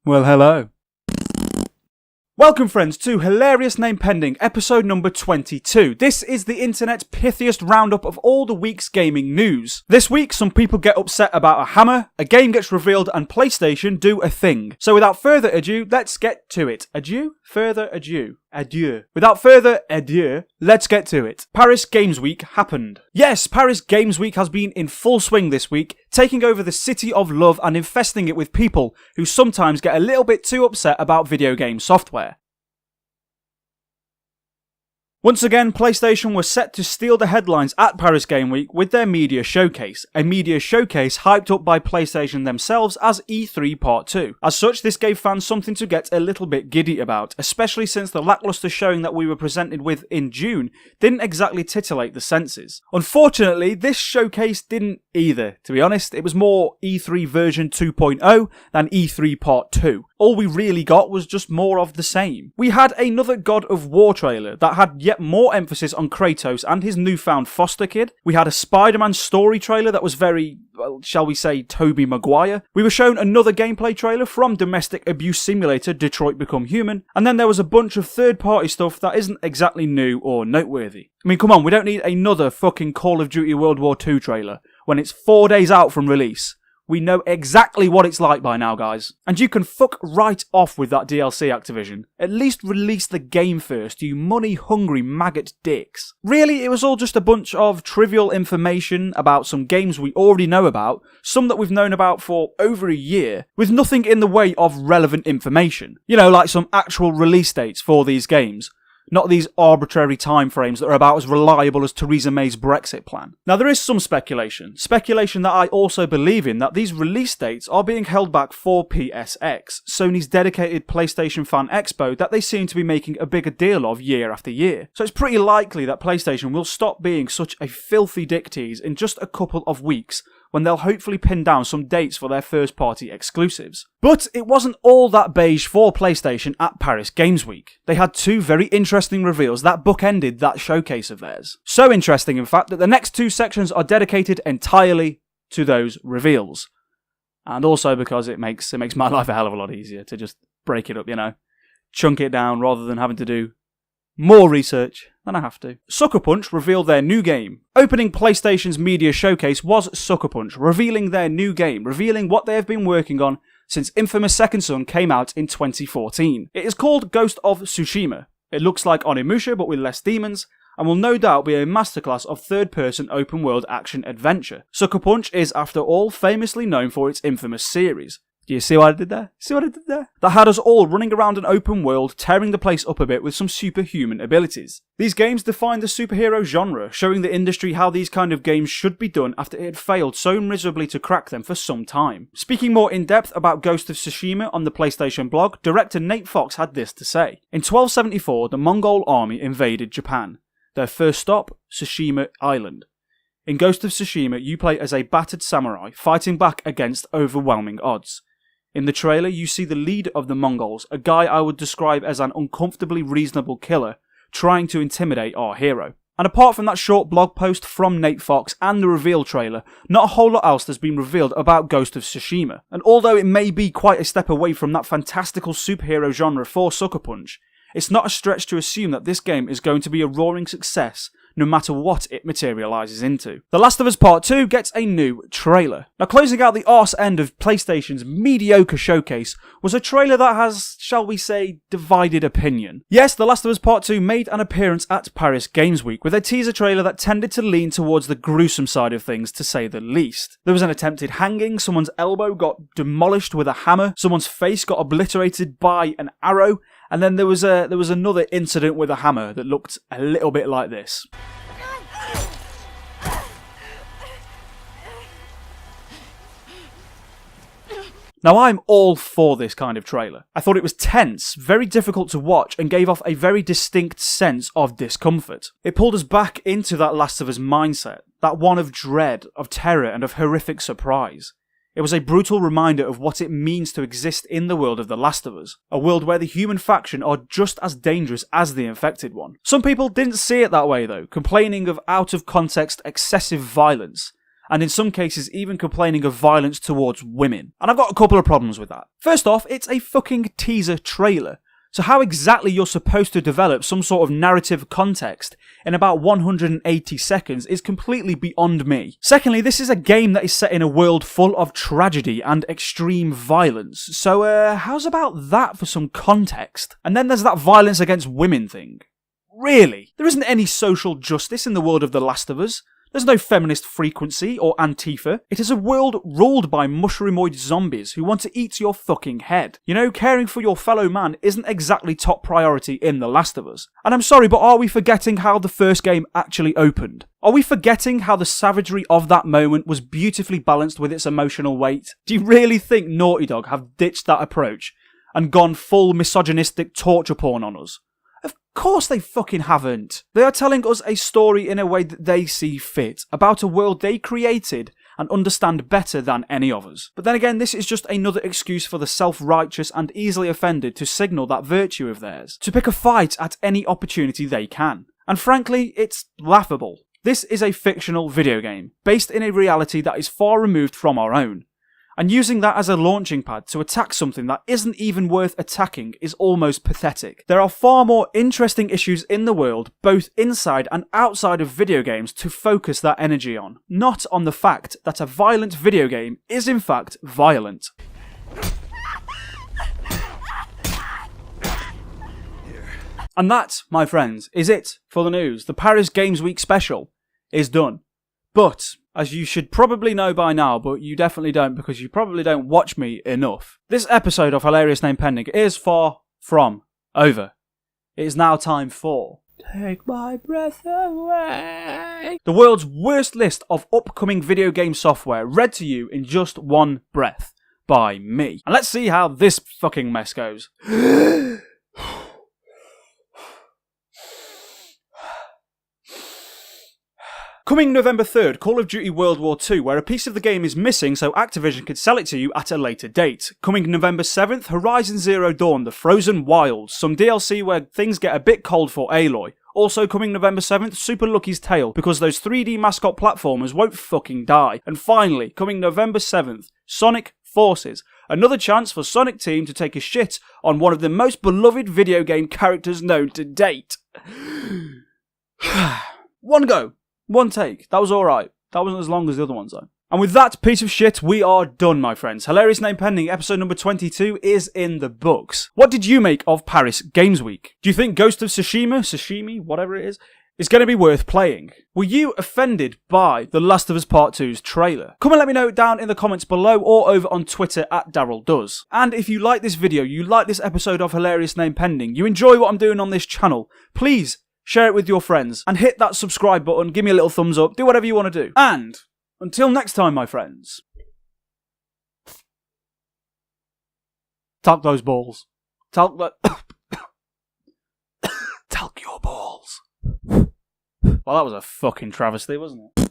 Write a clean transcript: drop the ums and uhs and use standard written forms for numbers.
Well, hello. Welcome friends to Hilarious Name Pending, episode number 22. This is the internet's pithiest roundup of all the week's gaming news. This week, some people get upset about a hammer, a game gets revealed, and PlayStation do a thing. So without further ado, let's get to it. Adieu? Further adieu. Adieu. Without further adieu, let's get to it. Paris Games Week happened. Yes, Paris Games Week has been in full swing this week, taking over the city of love and infesting it with people who sometimes get a little bit too upset about video game software. Once again, PlayStation was set to steal the headlines at Paris Game Week with their media showcase, a media showcase hyped up by PlayStation themselves as E3 Part 2. As such, this gave fans something to get a little bit giddy about, especially since the lackluster showing that we were presented with in June didn't exactly titillate the senses. Unfortunately, this showcase didn't either, to be honest. It was more E3 version 2.0 than E3 Part 2. All we really got was just more of the same. We had another God of War trailer that had yet more emphasis on Kratos and his newfound foster kid. We had a Spider-Man story trailer that was very, well, shall we say, Tobey Maguire. We were shown another gameplay trailer from Domestic Abuse Simulator Detroit Become Human. And then there was a bunch of third-party stuff that isn't exactly new or noteworthy. I mean, come on, we don't need another fucking Call of Duty World War II trailer when it's 4 days out from release. We know exactly what it's like by now, guys. And you can fuck right off with that DLC, Activision. At least release the game first, you money-hungry maggot dicks. Really, it was all just a bunch of trivial information about some games we already know about, some that we've known about for over a year, with nothing in the way of relevant information. You know, like some actual release dates for these games. Not these arbitrary timeframes that are about as reliable as Theresa May's Brexit plan. Now there is some speculation that I also believe in, that these release dates are being held back for PSX, Sony's dedicated PlayStation Fan Expo that they seem to be making a bigger deal of year after year. So it's pretty likely that PlayStation will stop being such a filthy dick tease in just a couple of weeks, when they'll hopefully pin down some dates for their first-party exclusives. But it wasn't all that beige for PlayStation at Paris Games Week. They had two very interesting reveals that bookended that showcase of theirs. So interesting, in fact, that the next two sections are dedicated entirely to those reveals. And also because it makes my life a hell of a lot easier to just break it up, you know. Chunk it down rather than having to do more research than I have to. Sucker Punch revealed their new game. Opening PlayStation's media showcase was Sucker Punch, revealing their new game, revealing what they have been working on since infamous Second Son came out in 2014. It is called Ghost of Tsushima. It looks like Onimusha but with less demons, and will no doubt be a masterclass of third-person open-world action-adventure. Sucker Punch is, after all, famously known for its infamous series. Do you see what I did there? That had us all running around an open world, tearing the place up a bit with some superhuman abilities. These games defined the superhero genre, showing the industry how these kind of games should be done after it had failed so miserably to crack them for some time. Speaking more in depth about Ghost of Tsushima on the PlayStation blog, director Nate Fox had this to say. In 1274, the Mongol army invaded Japan. Their first stop, Tsushima Island. In Ghost of Tsushima, you play as a battered samurai fighting back against overwhelming odds. In the trailer, you see the leader of the Mongols, a guy I would describe as an uncomfortably reasonable killer, trying to intimidate our hero. And apart from that short blog post from Nate Fox and the reveal trailer, not a whole lot else has been revealed about Ghost of Tsushima. And although it may be quite a step away from that fantastical superhero genre for Sucker Punch, it's not a stretch to assume that this game is going to be a roaring success, no matter what it materialises into. The Last of Us Part 2 gets a new trailer. Now, closing out the arse end of PlayStation's mediocre showcase was a trailer that has, shall we say, divided opinion. Yes, The Last of Us Part 2 made an appearance at Paris Games Week with a teaser trailer that tended to lean towards the gruesome side of things, to say the least. There was an attempted hanging, someone's elbow got demolished with a hammer, someone's face got obliterated by an arrow, and then there was another incident with a hammer that looked a little bit like this. Now, I'm all for this kind of trailer. I thought it was tense, very difficult to watch, and gave off a very distinct sense of discomfort. It pulled us back into that Last of Us mindset, that one of dread, of terror, and of horrific surprise. It was a brutal reminder of what it means to exist in the world of The Last of Us, a world where the human faction are just as dangerous as the infected one. Some people didn't see it that way though, complaining of out-of-context excessive violence, and in some cases even complaining of violence towards women. And I've got a couple of problems with that. First off, it's a fucking teaser trailer. So how exactly you're supposed to develop some sort of narrative context in about 180 seconds is completely beyond me. Secondly, this is a game that is set in a world full of tragedy and extreme violence. So how's about that for some context? And then there's that violence against women thing. Really? There isn't any social justice in the world of The Last of Us. There's no feminist frequency or Antifa. It is a world ruled by mushroomoid zombies who want to eat your fucking head. You know, caring for your fellow man isn't exactly top priority in The Last of Us. And I'm sorry, but are we forgetting how the first game actually opened? Are we forgetting how the savagery of that moment was beautifully balanced with its emotional weight? Do you really think Naughty Dog have ditched that approach and gone full misogynistic torture porn on us? Of course they fucking haven't. They are telling us a story in a way that they see fit, about a world they created and understand better than any of us. But then again, this is just another excuse for the self-righteous and easily offended to signal that virtue of theirs, to pick a fight at any opportunity they can. And frankly, it's laughable. This is a fictional video game, based in a reality that is far removed from our own. And using that as a launching pad to attack something that isn't even worth attacking is almost pathetic. There are far more interesting issues in the world, both inside and outside of video games, to focus that energy on. Not on the fact that a violent video game is in fact violent. And that, my friends, is it for the news. The Paris Games Week special is done. But, as you should probably know by now, but you definitely don't because you probably don't watch me enough, this episode of Hilarious Name Pending is far from over. It is now time for Take My Breath Away, the world's worst list of upcoming video game software read to you in just one breath by me. And let's see how this fucking mess goes. Coming November 3rd, Call of Duty World War II, where a piece of the game is missing so Activision could sell it to you at a later date. Coming November 7th, Horizon Zero Dawn, The Frozen Wilds, some DLC where things get a bit cold for Aloy. Also coming November 7th, Super Lucky's Tale, because those 3D mascot platformers won't fucking die. And finally, coming November 7th, Sonic Forces, another chance for Sonic Team to take a shit on one of the most beloved video game characters known to date. One go. One take. That was alright. That wasn't as long as the other ones though. And with that piece of shit, we are done, my friends. Hilarious Name Pending, episode number 22 is in the books. What did you make of Paris Games Week? Do you think Ghost of Tsushima, whatever it is going to be worth playing? Were you offended by The Last of Us Part 2's trailer? Come and let me know down in the comments below or over on Twitter at DarylDoes. And if you like this video, you like this episode of Hilarious Name Pending, you enjoy what I'm doing on this channel, please share it with your friends, and hit that subscribe button, give me a little thumbs up, do whatever you want to do. And, until next time, my friends, talk those balls. Talk your balls. Well, that was a fucking travesty, wasn't it?